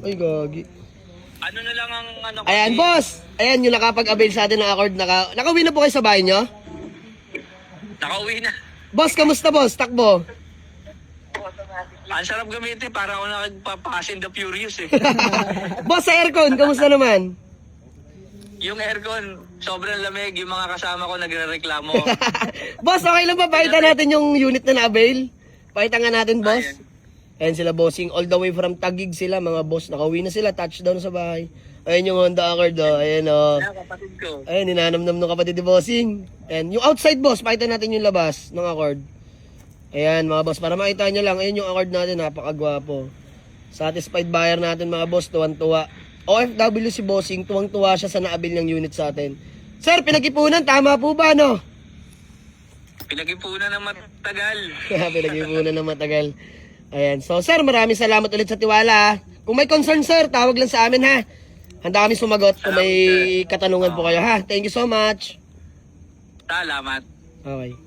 Ay, gagi. Ano na lang ang ano ko? Ayan, boss. Ayan, yung nakapag-avail sa atin ng Accord. Nakauwi na po kayo sa bahay nyo? Nakauwi na. Boss, kamusta boss? Takbo. Ang sarap gamitin para ako nakagpa-Fast and the Furious eh. Boss, sa aircon, kamusta naman? Yung aircon, sobrang lamig. Yung mga kasama ko nagre-reklamo. Boss, okay lang ba? Pakita natin yung unit na na-avail. Pakita nga natin, boss. Ayan sila, bossing. All the way from Taguig sila, mga boss. Nakauwi na sila, touchdown sa bahay. Ayan yung Honda Accord, oh. Ayan, oh. Kaya kapatid ko. Ayan, ninanamnam ng kapatid ni bossing. Ayan, yung outside, boss. Pakita natin yung labas ng Accord. Ayan, mga boss. Para makita nyo lang, ayan yung Accord natin, napakagwapo. Satisfied buyer natin, mga boss. Tuwan-tuwa. OFW si bossing, tuwang-tuwa siya sa naabil ng unit sa atin. Sir, pinag-ipunan, tama po ba, no? Pinag-ipunan ng matagal. Pinag-ipunan ng matagal. Ayan. So, sir, maraming salamat ulit sa tiwala, ha. Kung may concern, sir, tawag lang sa amin, ha. Handa kami sumagot kung may katanungan po kayo, ha. Thank you so much. Salamat. Okay.